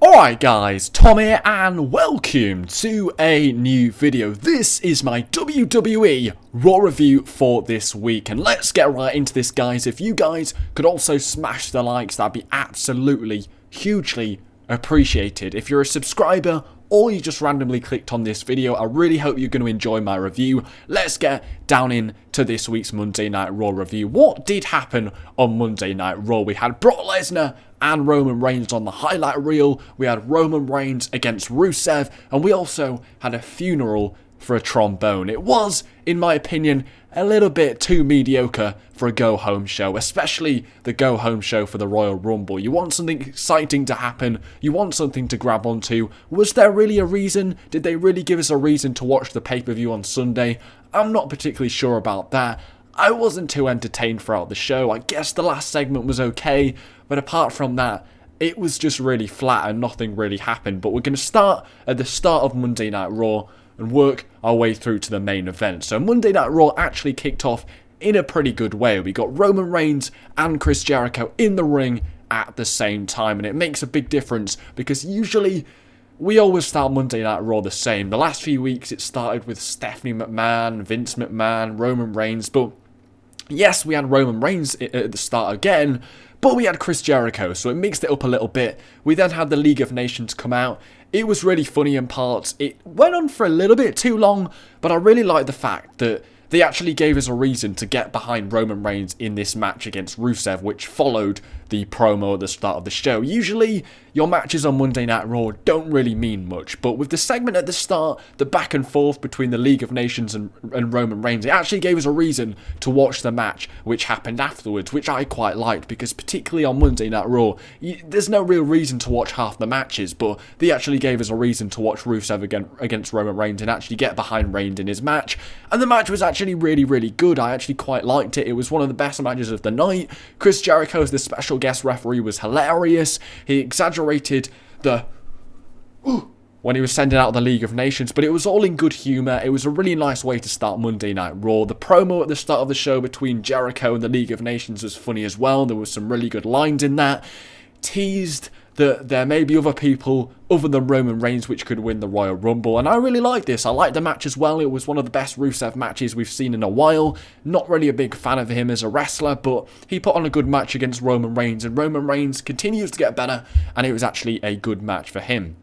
Alright guys, Tom here and welcome to a new video. This is my WWE RAW review for this week, and let's get right into this guys. If you guys could also smash the likes, that'd be absolutely hugely appreciated. If you're a subscriber or you just randomly clicked on this video, I really hope you're going to enjoy my review. Let's get down into this week's Monday Night Raw review. What did happen on Monday Night Raw? We had Brock Lesnar and Roman Reigns on the highlight reel. We had Roman Reigns against Rusev, and we also had a funeral for a trombone. It was, in my opinion, a little bit too mediocre for a go-home show, especially the go-home show for the Royal Rumble. You want something exciting to happen, you want something to grab onto. Was there really a reason? Did they really give us a reason to watch the pay-per-view on Sunday? I'm not particularly sure about that. I wasn't too entertained throughout the show. I guess the last segment was okay, but apart from that, it was just really flat and nothing really happened. But we're going to start at the start of Monday Night Raw and work our way through to the main event. So Monday Night Raw actually kicked off in a pretty good way. We got Roman Reigns and Chris Jericho in the ring at the same time, and it makes a big difference because usually we always start Monday Night Raw the same. The last few weeks it started with Stephanie McMahon, Vince McMahon, Roman Reigns, but yes, we had Roman Reigns at the start again, but we had Chris Jericho, so it mixed it up a little bit. We then had the League of Nations come out. It was really funny in parts. It went on for a little bit too long, but I really like the fact that they actually gave us a reason to get behind Roman Reigns in this match against Rusev, which followed the promo at the start of the show. Usually, your matches on Monday Night Raw don't really mean much, but with the segment at the start, the back and forth between the League of Nations and Roman Reigns, it actually gave us a reason to watch the match which happened afterwards, which I quite liked, because particularly on Monday Night Raw, there's no real reason to watch half the matches, but they actually gave us a reason to watch Rusev against Roman Reigns and actually get behind Reigns in his match, and the match was actually really good. I actually quite liked it. It was one of the best matches of the night. Chris Jericho as the special guest referee was hilarious. He exaggerated the when he was sending out the League of Nations, but it was all in good humour. It was a really nice way to start Monday Night Raw. The promo at the start of the show between Jericho and the League of Nations was funny as well. There was some really good lines in that. Teased that there may be other people other than Roman Reigns which could win the Royal Rumble, and I really like this. I like the match as well. It was one of the best Rusev matches we've seen in a while. Not really a big fan of him as a wrestler, but he put on a good match against Roman Reigns, and Roman Reigns continues to get better, and it was actually a good match for him.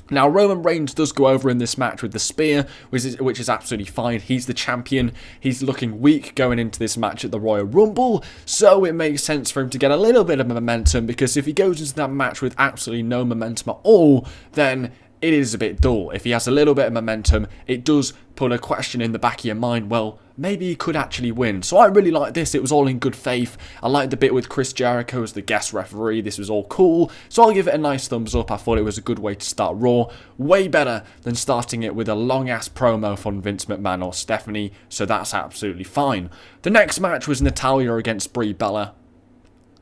Now, Roman Reigns does go over in this match with the spear, which is absolutely fine. He's the champion. He's looking weak going into this match at the Royal Rumble, so it makes sense for him to get a little bit of momentum, because if he goes into that match with absolutely no momentum at all, then it is a bit dull. If he has a little bit of momentum, it does put a question in the back of your mind, well, maybe he could actually win. So I really like this. It was all in good faith. I liked the bit with Chris Jericho as the guest referee. This was all cool. So I'll give it a nice thumbs up. I thought it was a good way to start Raw. Way better than starting it with a long-ass promo from Vince McMahon or Stephanie. So that's absolutely fine. The next match was Natalya against Brie Bella.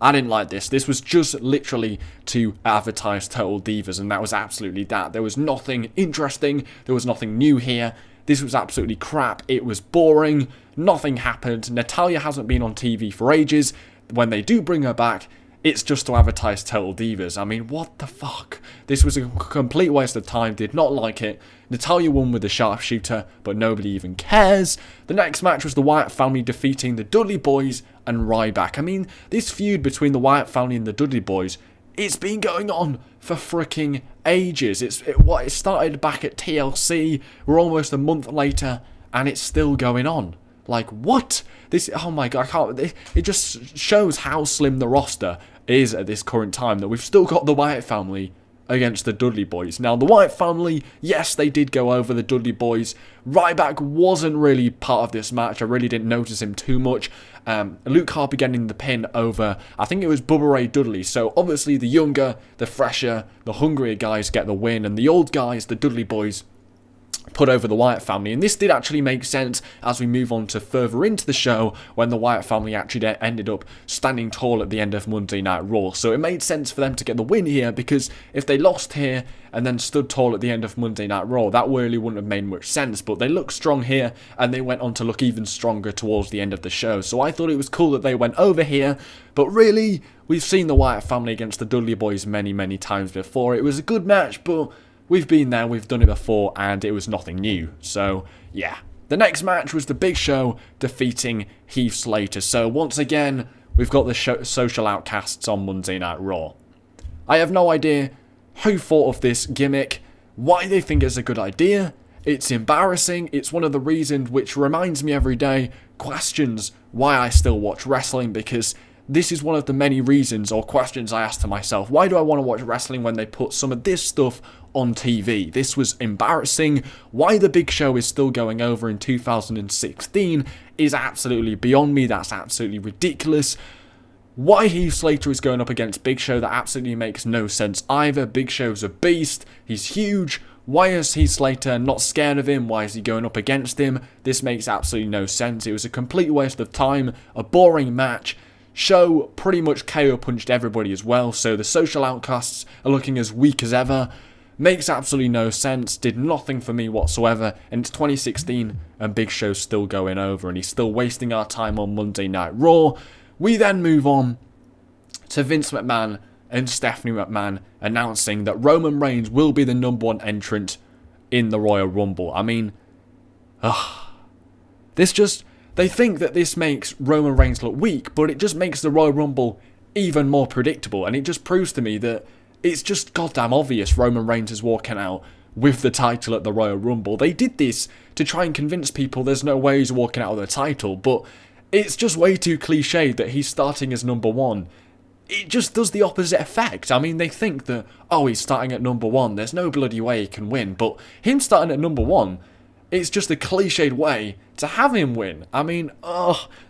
I didn't like this. This was just literally to advertise Total Divas, and that was absolutely that. There was nothing interesting. There was nothing new here. This was absolutely crap. It was boring. Nothing happened. Natalya hasn't been on TV for ages. When they do bring her back, it's just to advertise Total Divas. I mean, what the fuck? This was a complete waste of time. Did not like it. Natalya won with the sharpshooter, but nobody even cares. The next match was the Wyatt family defeating the Dudley Boys and Ryback. I mean, this feud between the Wyatt family and the Dudley Boys, it's been going on for freaking ages. It started back at TLC. We're almost a month later, and it's still going on. Like, what? This, oh my god, I can't, it just shows how slim the roster is at this current time, that we've still got the Wyatt family against the Dudley Boys. Now, the Wyatt family, yes, they did go over the Dudley Boys. Ryback wasn't really part of this match. I really didn't notice him too much. Luke Harper getting the pin over, I think it was Bubba Ray Dudley. So, obviously, the younger, the fresher, the hungrier guys get the win, and the old guys, the Dudley Boys, put over the Wyatt family, and this did actually make sense as we move on to further into the show when the Wyatt family actually ended up standing tall at the end of Monday Night Raw. So it made sense for them to get the win here, because if they lost here and then stood tall at the end of Monday Night Raw, that really wouldn't have made much sense. But they looked strong here, and they went on to look even stronger towards the end of the show. So I thought it was cool that they went over here, but really, we've seen the Wyatt family against the Dudley Boys many times before. It was a good match, but we've been there, we've done it before, and it was nothing new. So, yeah. The next match was the Big Show defeating Heath Slater. So, once again, we've got the social outcasts on Monday Night Raw. I have no idea who thought of this gimmick, why they think it's a good idea. It's embarrassing. It's one of the reasons which reminds me every day, questions why I still watch wrestling, because this is one of the many reasons or questions I ask to myself. Why do I want to watch wrestling when they put some of this stuff on TV? This was embarrassing. Why the Big Show is still going over in 2016 is absolutely beyond me. That's absolutely ridiculous. Why Heath Slater is going up against Big Show, that absolutely makes no sense either. Big Show's a beast. He's huge. Why is Heath Slater not scared of him? Why is he going up against him? This makes absolutely no sense. It was a complete waste of time. A boring match. Show pretty much KO punched everybody as well, so the social outcasts are looking as weak as ever. Makes absolutely no sense, did nothing for me whatsoever, and it's 2016 and Big Show's still going over and he's still wasting our time on Monday Night Raw. We then move on to Vince McMahon and Stephanie McMahon announcing that Roman Reigns will be the #1 entrant in the Royal Rumble. I mean, they think that this makes Roman Reigns look weak, but it just makes the Royal Rumble even more predictable, and it just proves to me that it's just goddamn obvious Roman Reigns is walking out with the title at the Royal Rumble. They did this to try and convince people there's no way he's walking out with the title, but it's just way too cliched that he's starting as #1. It just does the opposite effect. I mean, they think that, oh, he's starting at #1, there's no bloody way he can win, but him starting at #1, it's just a cliched way to have him win. I mean,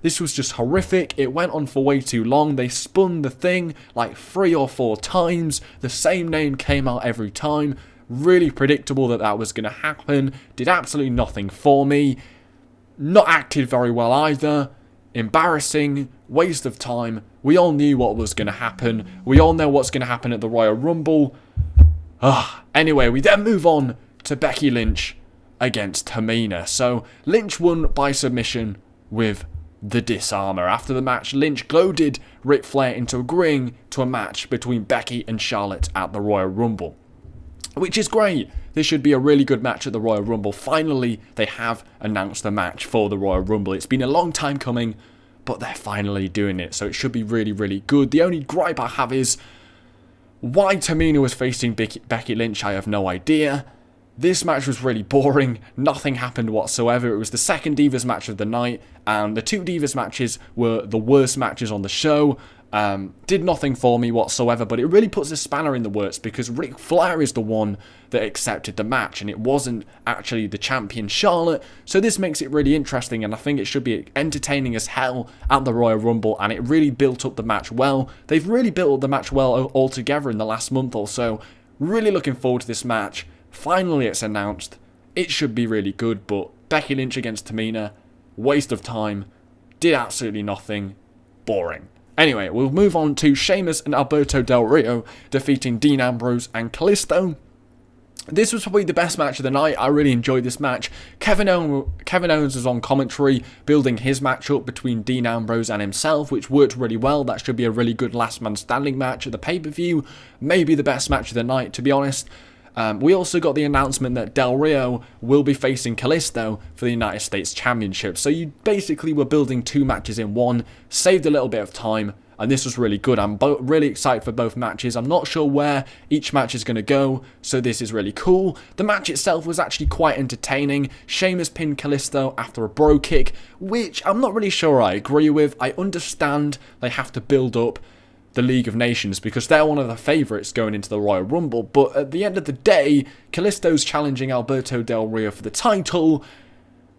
this was just horrific. It went on for way too long. They spun the thing like 3 or 4 times. The same name came out every time. Really predictable that was going to happen. Did absolutely nothing for me. Not acted very well either. Embarrassing. Waste of time. We all knew what was going to happen. We all know what's going to happen at the Royal Rumble. Anyway, we then move on to Becky Lynch against Tamina. So Lynch won by submission with the disarmer. After the match, Lynch goaded Ric Flair into agreeing to a match between Becky and Charlotte at the Royal Rumble, which is great. This should be a really good match at the Royal Rumble. Finally, they have announced the match for the Royal Rumble. It's been a long time coming, but they're finally doing it, so it should be really good. The only gripe I have is why Tamina was facing Becky Lynch. I have no idea. This match was really boring. Nothing happened whatsoever. It was the second Divas match of the night, and the 2 Divas matches were the worst matches on the show. Did nothing for me whatsoever, but it really puts a spanner in the works because Ric Flair is the one that accepted the match, and it wasn't actually the champion Charlotte. So this makes it really interesting, and I think it should be entertaining as hell at the Royal Rumble, and it really built up the match well. They've really built up the match well altogether in the last month or so. Really looking forward to this match. Finally, it's announced. It should be really good, but Becky Lynch against Tamina, waste of time. Did absolutely nothing. Boring. Anyway, we'll move on to Sheamus and Alberto Del Rio defeating Dean Ambrose and Kalisto. This was probably the best match of the night. I really enjoyed this match. Kevin Owens was on commentary, building his matchup between Dean Ambrose and himself, which worked really well. That should be a really good last man standing match at the pay-per-view. Maybe the best match of the night, to be honest. We also got the announcement that Del Rio will be facing Kalisto for the United States Championship. So you basically were building 2 matches in one, saved a little bit of time, and this was really good. I'm really excited for both matches. I'm not sure where each match is going to go, so this is really cool. The match itself was actually quite entertaining. Sheamus pinned Kalisto after a bro kick, which I'm not really sure I agree with. I understand they have to build up the League of Nations because they're one of the favourites going into the Royal Rumble, but at the end of the day, Kalisto's challenging Alberto Del Rio for the title,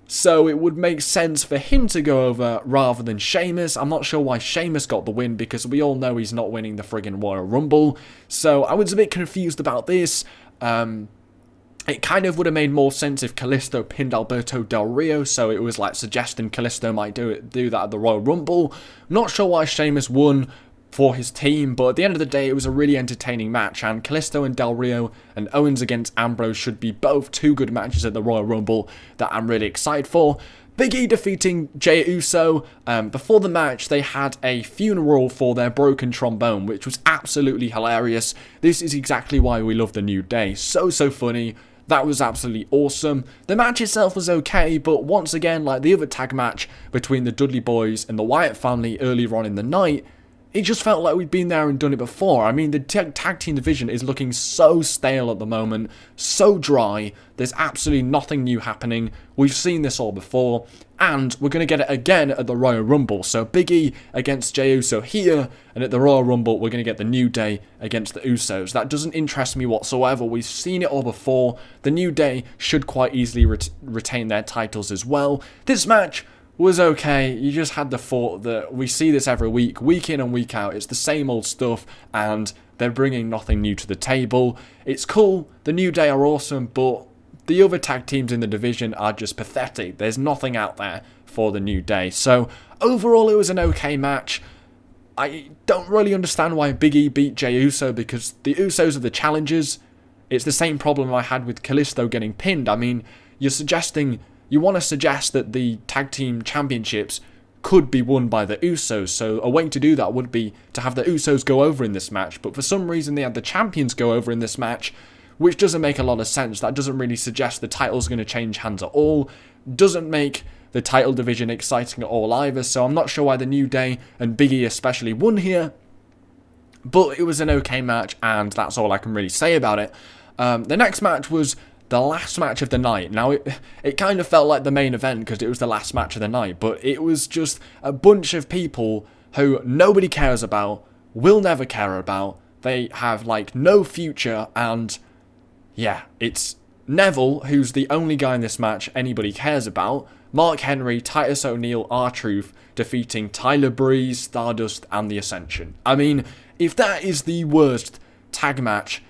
so it would make sense for him to go over rather than Sheamus. I'm not sure why Sheamus got the win because we all know he's not winning the friggin' Royal Rumble, so I was a bit confused about this. It kind of would have made more sense if Kalisto pinned Alberto Del Rio, so it was like suggesting Kalisto might do that at the Royal Rumble. Not sure why Sheamus won for his team, but at the end of the day, it was a really entertaining match, and Kalisto and Del Rio and Owens against Ambrose should be both two good matches at the Royal Rumble that I'm really excited for. Big E defeating Jey Uso. Before the match, they had a funeral for their broken trombone, which was absolutely hilarious. This is exactly why we love the New Day. So funny. That was absolutely awesome. The match itself was okay, but once again, like the other tag match between the Dudley Boys and the Wyatt family earlier on in the night, it just felt like we'd been there and done it before. I mean, the tag team division is looking so stale at the moment, so dry. There's absolutely nothing new happening. We've seen this all before, and we're going to get it again at the Royal Rumble. So Big E against Jey Uso here, and at the Royal Rumble, we're going to get the New Day against the Usos. That doesn't interest me whatsoever. We've seen it all before. The New Day should quite easily retain their titles as well. This match was okay. You just had the thought that we see this every week in and week out. It's the same old stuff, and they're bringing nothing new to the table. It's cool. The New Day are awesome, but the other tag teams in the division are just pathetic. There's nothing out there for the New Day. So overall, it was an okay match. I don't really understand why Big E beat Jey Uso, because the Usos are the challengers. It's the same problem I had with Kalisto getting pinned. I mean, you want to suggest that the tag team championships could be won by the Usos, so a way to do that would be to have the Usos go over in this match, but for some reason they had the champions go over in this match, which doesn't make a lot of sense. That doesn't really suggest the title's going to change hands at all, doesn't make the title division exciting at all either, so I'm not sure why the New Day and Big E especially won here, but it was an okay match, and that's all I can really say about it. The next match was the last match of the night. Now, it kind of felt like the main event because it was the last match of the night, but it was just a bunch of people who nobody cares about, will never care about. They have, like, no future, and yeah, it's Neville, who's the only guy in this match anybody cares about. Mark Henry, Titus O'Neil, R-Truth defeating Tyler Breeze, Stardust, and The Ascension. I mean, if that is the worst tag match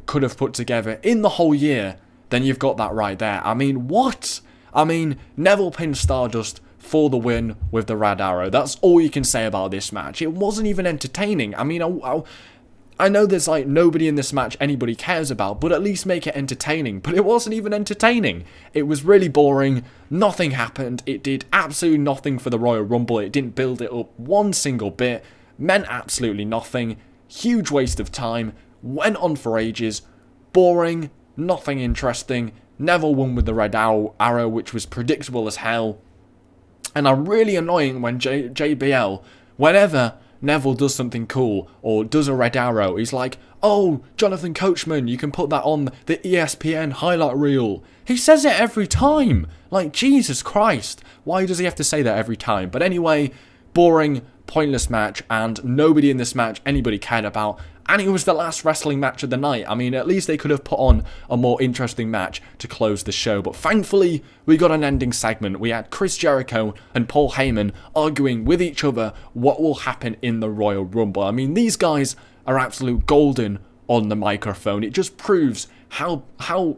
could have put together in the whole year, then you've got that right there. I mean, what? I mean, Neville pinned Stardust for the win with the Red Arrow. That's all you can say about this match. It wasn't even entertaining. I mean, I know there's like nobody in this match anybody cares about, but at least make it entertaining. But it wasn't even entertaining. It was really boring. Nothing happened. It did absolutely nothing for the Royal Rumble. It didn't build it up one single bit. Meant absolutely nothing. Huge waste of time. Went on for ages, boring, nothing interesting. Neville won with the Red Arrow, which was predictable as hell. And are really annoying when JBL, whenever Neville does something cool or does a Red Arrow, he's like, oh, Jonathan Coachman, you can put that on the ESPN highlight reel. He says it every time. Like, Jesus Christ. Why does he have to say that every time? But anyway, boring, pointless match, and nobody in this match anybody cared about. And it was the last wrestling match of the night. I mean, at least they could have put on a more interesting match to close the show. But thankfully, we got an ending segment. We had Chris Jericho and Paul Heyman arguing with each other what will happen in the Royal Rumble. I mean, these guys are absolute golden on the microphone. It just proves how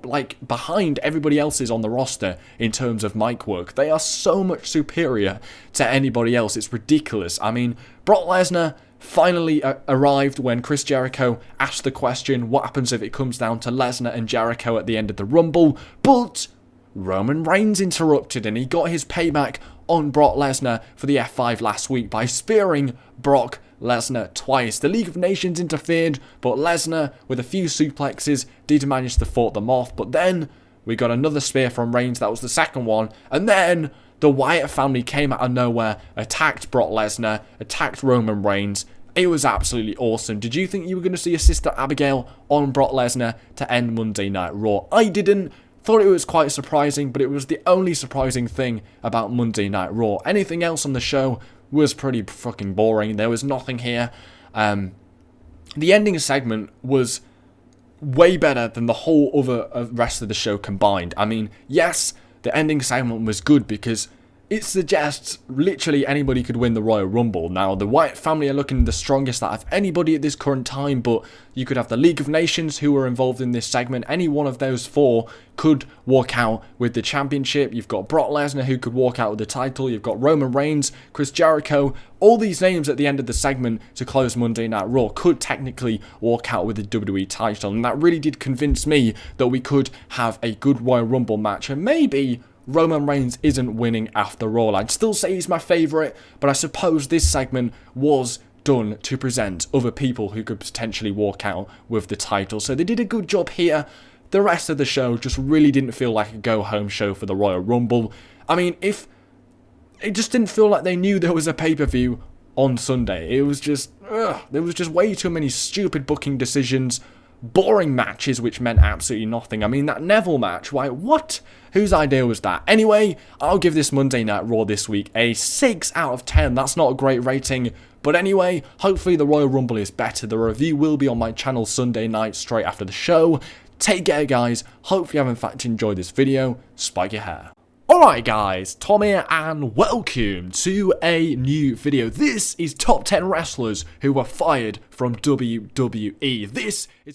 like behind everybody else is on the roster in terms of mic work. They are so much superior to anybody else. It's ridiculous. I mean, Brock Lesnar finally arrived when Chris Jericho asked the question, what happens if it comes down to Lesnar and Jericho at the end of the Rumble? But Roman Reigns interrupted, and he got his payback on Brock Lesnar for the F5 last week by spearing Brock Lesnar twice. The League of Nations interfered, but Lesnar, with a few suplexes, did manage to fort them off. But then we got another spear from Reigns. That was the second one. And then the Wyatt family came out of nowhere, attacked Brock Lesnar, attacked Roman Reigns. It was absolutely awesome. Did you think you were going to see a Sister Abigail on Brock Lesnar to end Monday Night Raw? I didn't. Thought it was quite surprising, but it was the only surprising thing about Monday Night Raw. Anything else on the show was pretty fucking boring. There was nothing here. The ending segment was way better than the whole other rest of the show combined. I mean, yes, the ending segment was good because it suggests literally anybody could win the Royal Rumble. Now, the Wyatt family are looking the strongest out of anybody at this current time, but you could have the League of Nations who are involved in this segment. Any one of those four could walk out with the championship. You've got Brock Lesnar who could walk out with the title. You've got Roman Reigns, Chris Jericho. All these names at the end of the segment to close Monday Night Raw could technically walk out with the WWE title. And that really did convince me that we could have a good Royal Rumble match. And maybe Roman Reigns isn't winning after all. I'd still say he's my favourite, but I suppose this segment was done to present other people who could potentially walk out with the title. So they did a good job here. The rest of the show just really didn't feel like a go-home show for the Royal Rumble. I mean, it just didn't feel like they knew there was a pay-per-view on Sunday. It was just, there was just way too many stupid booking decisions, boring matches which meant absolutely nothing. I mean, that Neville match, why, what? Whose idea was that? Anyway, I'll give this Monday Night Raw this week a 6 out of 10. That's not a great rating. But anyway, hopefully the Royal Rumble is better. The review will be on my channel Sunday night straight after the show. Take care, guys. Hopefully you have in fact enjoyed this video. Spike your hair. Alright guys, Tom here and welcome to a new video. This is top 10 wrestlers who were fired from WWE. This is